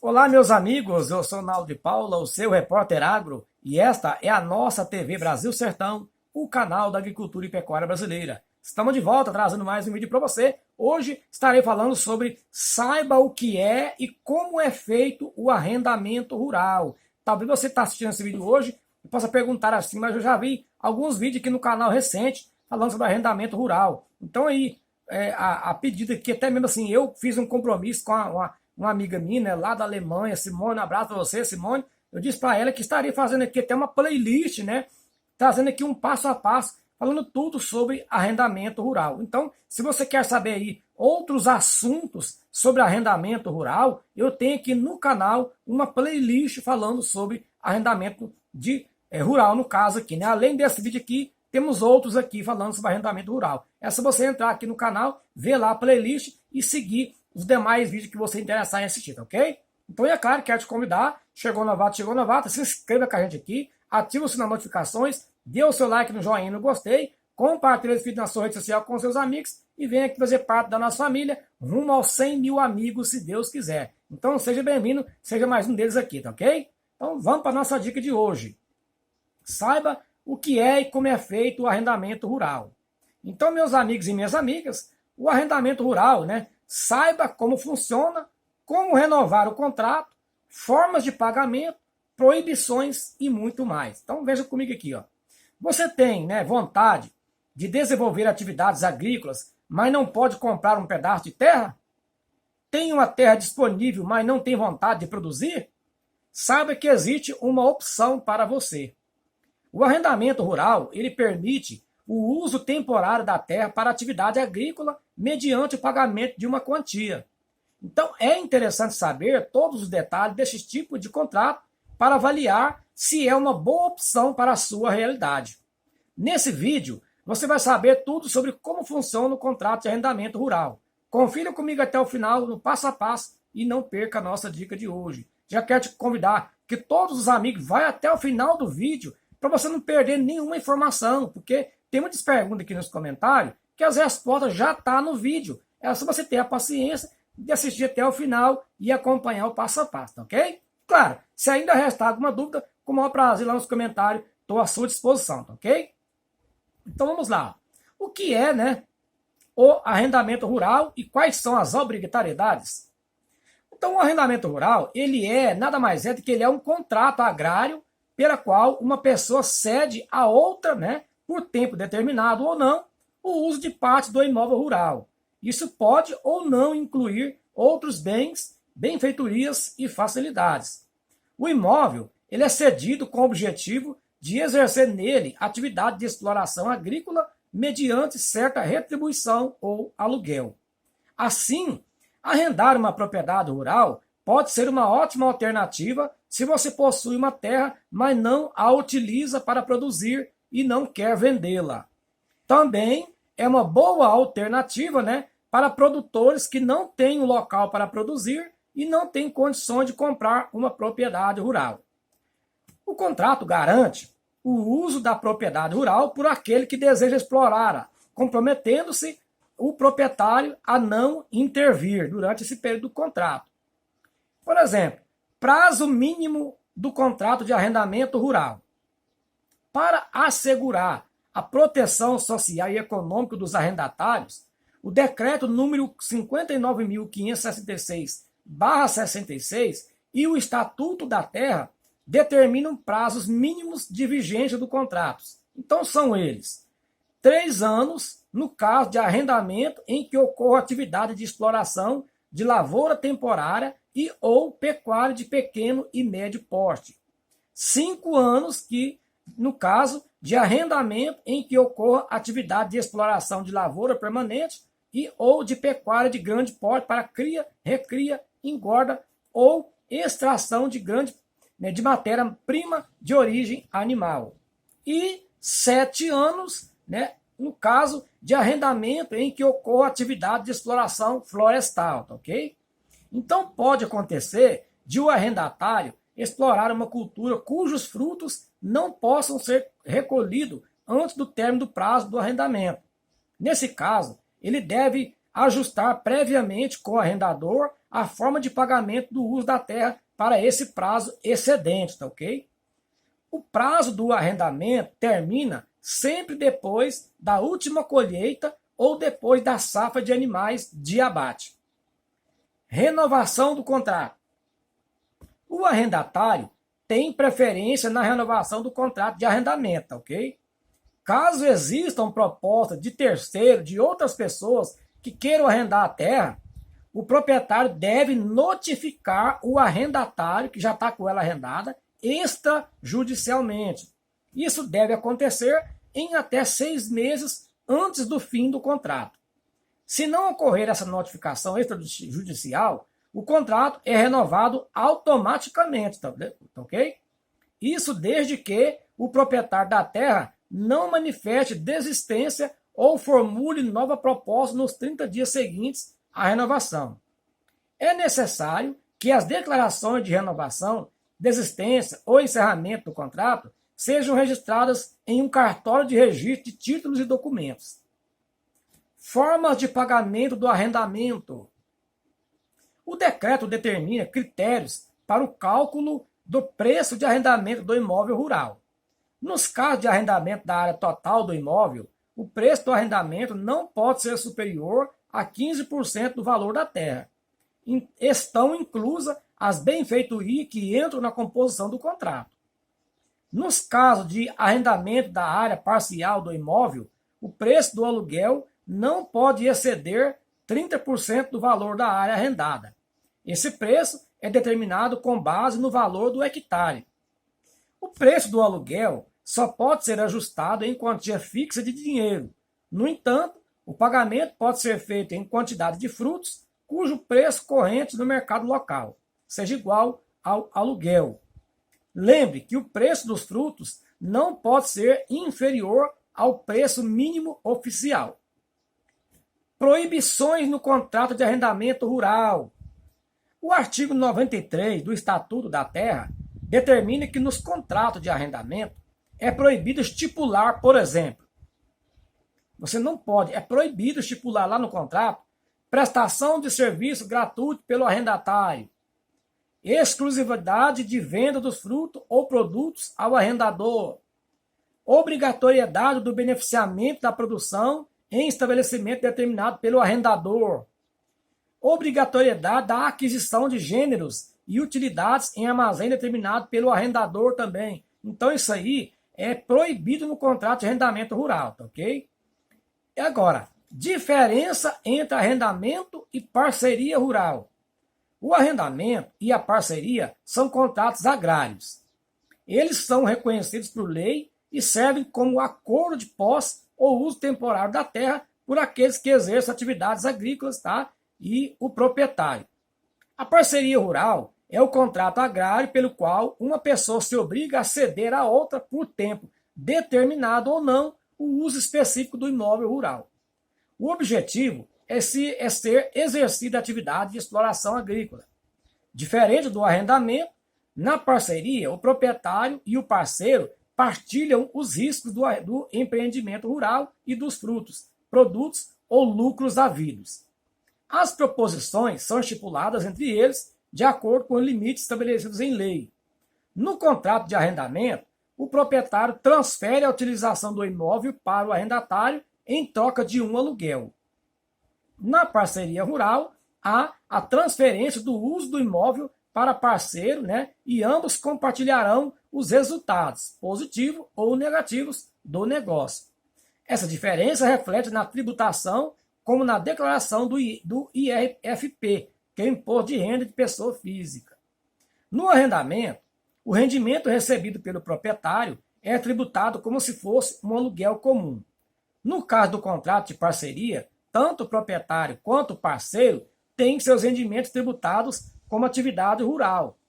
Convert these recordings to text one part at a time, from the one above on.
Olá, meus amigos, eu sou Naldo de Paula, o seu repórter agro, e esta é a nossa TV Brasil Sertão, o canal da agricultura e pecuária brasileira. Estamos de volta trazendo mais um vídeo para você. Hoje estarei falando sobre saiba o que é e como é feito o arrendamento rural. Talvez você está assistindo esse vídeo hoje e possa perguntar assim, mas eu já vi alguns vídeos aqui no canal recente falando sobre arrendamento rural. Então aí, a pedido que até mesmo assim, eu fiz um compromisso com uma amiga minha, né, lá da Alemanha, Simone, um abraço para você, Simone. Eu disse para ela que estaria fazendo aqui até uma playlist, né, trazendo aqui um passo a passo, falando tudo sobre arrendamento rural. Então, se você quer saber aí outros assuntos sobre arrendamento rural, eu tenho aqui no canal uma playlist falando sobre arrendamento rural, no caso aqui, né? Além desse vídeo aqui, temos outros aqui falando sobre arrendamento rural. É só você entrar aqui no canal, ver lá a playlist e seguir os demais vídeos que você interessar em assistir, tá ok? Então, é claro, quero te convidar, chegou novato, se inscreva com a gente aqui, ativa o sininho de notificações, dê o seu like no joinha no gostei, compartilhe esse vídeo na sua rede social com seus amigos e venha aqui fazer parte da nossa família, rumo aos 100 mil amigos, se Deus quiser. Então, seja bem-vindo, seja mais um deles aqui, tá ok? Então, vamos para a nossa dica de hoje. Saiba o que é e como é feito o arrendamento rural. Então, meus amigos e minhas amigas, o arrendamento rural, né? Saiba como funciona, como renovar o contrato, formas de pagamento, proibições e muito mais. Então veja comigo aqui, ó. Você tem, né, vontade de desenvolver atividades agrícolas, mas não pode comprar um pedaço de terra? Tem uma terra disponível, mas não tem vontade de produzir? Saiba que existe uma opção para você. O arrendamento rural, ele permite o uso temporário da terra para atividade agrícola mediante o pagamento de uma quantia. Então é interessante saber todos os detalhes desse tipo de contrato para avaliar se é uma boa opção para a sua realidade. Nesse vídeo, você vai saber tudo sobre como funciona o contrato de arrendamento rural. Confira comigo até o final, no passo a passo, e não perca a nossa dica de hoje. Já quero te convidar que todos os amigos vão até o final do vídeo para você não perder nenhuma informação, porque tem muitas perguntas aqui nos comentários que as respostas já estão no vídeo. É só você ter a paciência de assistir até o final e acompanhar o passo a passo, tá ok? Claro, se ainda restar alguma dúvida, com o maior prazer lá nos comentários, estou à sua disposição, tá ok? Então vamos lá. O que é, né, o arrendamento rural e quais são as obrigatoriedades? Então o arrendamento rural, ele nada mais é do que ele é um contrato agrário pela qual uma pessoa cede a outra, né, por tempo determinado ou não, o uso de parte do imóvel rural. Isso pode ou não incluir outros bens, benfeitorias e facilidades. O imóvel ele é cedido com o objetivo de exercer nele atividade de exploração agrícola mediante certa retribuição ou aluguel. Assim, arrendar uma propriedade rural pode ser uma ótima alternativa se você possui uma terra, mas não a utiliza para produzir e não quer vendê-la. Também é uma boa alternativa, né, para produtores que não têm um local para produzir e não têm condições de comprar uma propriedade rural. O contrato garante o uso da propriedade rural por aquele que deseja explorá-la, comprometendo-se o proprietário a não intervir durante esse período do contrato. Por exemplo, prazo mínimo do contrato de arrendamento rural. Para assegurar a proteção social e econômica dos arrendatários, o decreto número 59.566/66 e o Estatuto da Terra determinam prazos mínimos de vigência do contrato. Então são eles: 3 anos no caso de arrendamento em que ocorra atividade de exploração de lavoura temporária e ou pecuária de pequeno e médio porte. 5 anos no caso de arrendamento em que ocorra atividade de exploração de lavoura permanente e ou de pecuária de grande porte para cria, recria, engorda ou extração de matéria-prima de origem animal. E 7 anos, né, no caso de arrendamento em que ocorra atividade de exploração florestal, tá ok? Então pode acontecer de o arrendatário explorar uma cultura cujos frutos não possam ser recolhidos antes do término do prazo do arrendamento. Nesse caso, ele deve ajustar previamente com o arrendador a forma de pagamento do uso da terra para esse prazo excedente, tá ok? O prazo do arrendamento termina sempre depois da última colheita ou depois da safra de animais de abate. Renovação do contrato. O arrendatário tem preferência na renovação do contrato de arrendamento, tá ok? Caso existam propostas de terceiro, de outras pessoas que queiram arrendar a terra, o proprietário deve notificar o arrendatário, que já está com ela arrendada, extrajudicialmente. Isso deve acontecer em até 6 meses antes do fim do contrato. Se não ocorrer essa notificação extrajudicial, o contrato é renovado automaticamente, tá ok? Isso desde que o proprietário da terra não manifeste desistência ou formule nova proposta nos 30 dias seguintes à renovação. É necessário que as declarações de renovação, desistência ou encerramento do contrato sejam registradas em um cartório de registro de títulos e documentos. Formas de pagamento do arrendamento. O decreto determina critérios para o cálculo do preço de arrendamento do imóvel rural. Nos casos de arrendamento da área total do imóvel, o preço do arrendamento não pode ser superior a 15% do valor da terra. Estão inclusas as benfeitorias que entram na composição do contrato. Nos casos de arrendamento da área parcial do imóvel, o preço do aluguel não pode exceder 30% do valor da área arrendada. Esse preço é determinado com base no valor do hectare. O preço do aluguel só pode ser ajustado em quantia fixa de dinheiro. No entanto, o pagamento pode ser feito em quantidade de frutos, cujo preço corrente no mercado local seja igual ao aluguel. Lembre que o preço dos frutos não pode ser inferior ao preço mínimo oficial. Proibições no contrato de arrendamento rural. O artigo 93 do Estatuto da Terra determina que nos contratos de arrendamento é proibido estipular, por exemplo, é proibido estipular lá no contrato prestação de serviço gratuito pelo arrendatário, exclusividade de venda dos frutos ou produtos ao arrendador, obrigatoriedade do beneficiamento da produção em estabelecimento determinado pelo arrendador, obrigatoriedade da aquisição de gêneros e utilidades em armazém determinado pelo arrendador também. Então isso aí é proibido no contrato de arrendamento rural, tá ok? E agora, diferença entre arrendamento e parceria rural. O arrendamento e a parceria são contratos agrários. Eles são reconhecidos por lei e servem como acordo de posse ou uso temporário da terra por aqueles que exercem atividades agrícolas, tá? E o proprietário. A parceria rural é o contrato agrário pelo qual uma pessoa se obriga a ceder a outra por tempo determinado ou não o uso específico do imóvel rural. O objetivo é ser exercida a atividade de exploração agrícola. Diferente do arrendamento, na parceria, o proprietário e o parceiro partilham os riscos do empreendimento rural e dos frutos, produtos ou lucros havidos. As proposições são estipuladas entre eles de acordo com os limites estabelecidos em lei. No contrato de arrendamento, o proprietário transfere a utilização do imóvel para o arrendatário em troca de um aluguel. Na parceria rural, há a transferência do uso do imóvel para parceiro, né, e ambos compartilharão os resultados, positivos ou negativos, do negócio. Essa diferença reflete na tributação como na declaração do IRFP, que é o Imposto de Renda de Pessoa Física. No arrendamento, o rendimento recebido pelo proprietário é tributado como se fosse um aluguel comum. No caso do contrato de parceria, tanto o proprietário quanto o parceiro têm seus rendimentos tributados como atividade rural.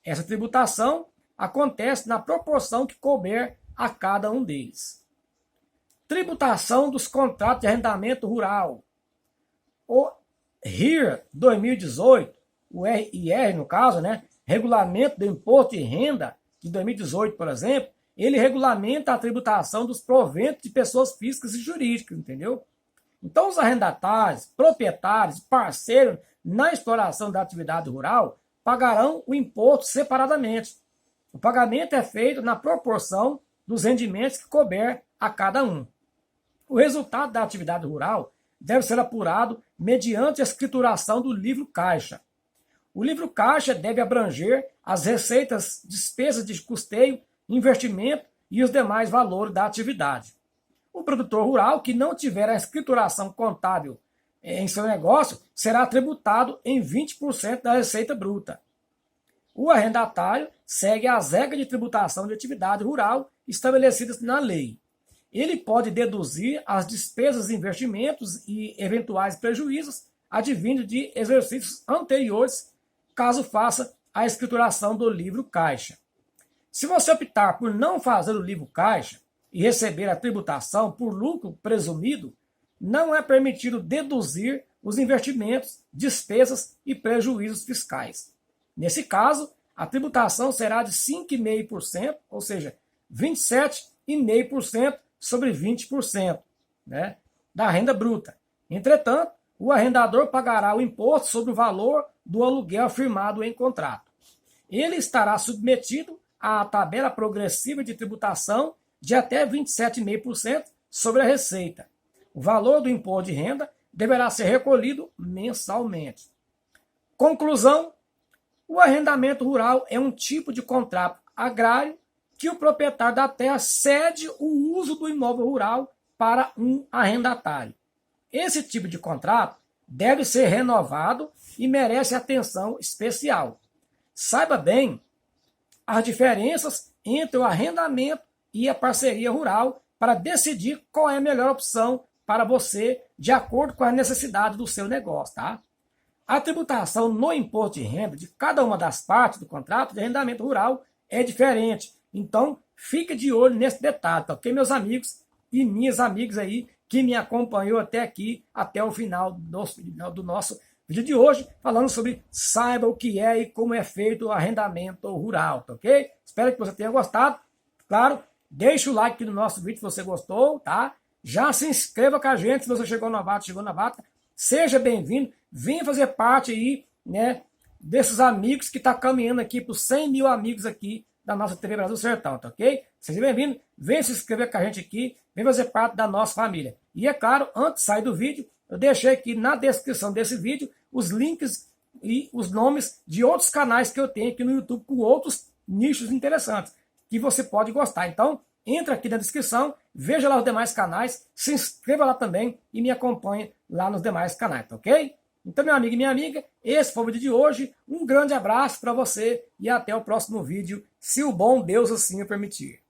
Essa tributação acontece na proporção que couber a cada um deles. Tributação dos contratos de arrendamento rural. O RIR 2018, o RIR no caso, né, Regulamento do Imposto de Renda de 2018, por exemplo, ele regulamenta a tributação dos proventos de pessoas físicas e jurídicas, entendeu? Então, os arrendatários, proprietários, parceiros na exploração da atividade rural pagarão o imposto separadamente. O pagamento é feito na proporção dos rendimentos que couber a cada um. O resultado da atividade rural deve ser apurado mediante a escrituração do livro caixa. O livro caixa deve abranger as receitas, despesas de custeio, investimento e os demais valores da atividade. O produtor rural que não tiver a escrituração contábil em seu negócio será tributado em 20% da receita bruta. O arrendatário segue as regras de tributação de atividade rural estabelecidas na lei. Ele pode deduzir as despesas, investimentos e eventuais prejuízos advindos de exercícios anteriores, caso faça a escrituração do livro caixa. Se você optar por não fazer o livro caixa e receber a tributação por lucro presumido, não é permitido deduzir os investimentos, despesas e prejuízos fiscais. Nesse caso, a tributação será de 5,5%, ou seja, 27,5% sobre 20%, né, da renda bruta. Entretanto, o arrendador pagará o imposto sobre o valor do aluguel firmado em contrato. Ele estará submetido à tabela progressiva de tributação de até 27,5% sobre a receita. O valor do imposto de renda deverá ser recolhido mensalmente. Conclusão: o arrendamento rural é um tipo de contrato agrário que o proprietário da terra cede o uso do imóvel rural para um arrendatário. Esse tipo de contrato deve ser renovado e merece atenção especial. Saiba bem as diferenças entre o arrendamento e a parceria rural para decidir qual é a melhor opção para você, de acordo com a necessidade do seu negócio, tá? A tributação no imposto de renda de cada uma das partes do contrato de arrendamento rural é diferente. Então, fique de olho nesse detalhe, tá ok, meus amigos e minhas amigas aí que me acompanhou até aqui, até o final do nosso vídeo de hoje, falando sobre saiba o que é e como é feito o arrendamento rural, tá ok? Espero que você tenha gostado. Claro, deixa o like aqui no nosso vídeo se você gostou, tá? Já se inscreva com a gente se você chegou novato, seja bem-vindo, venha fazer parte aí, né, desses amigos que tá caminhando aqui para os 100 mil amigos aqui da nossa TV Brasil Sertão, tá ok? Seja bem-vindo, venha se inscrever com a gente aqui, venha fazer parte da nossa família. E é claro, antes de sair do vídeo, eu deixei aqui na descrição desse vídeo os links e os nomes de outros canais que eu tenho aqui no YouTube com outros nichos interessantes que você pode gostar. Então, entra aqui na descrição, veja lá os demais canais, se inscreva lá também e me acompanhe lá nos demais canais, tá ok? Então, meu amigo e minha amiga, esse foi o vídeo de hoje. Um grande abraço para você e até o próximo vídeo, se o bom Deus assim o permitir.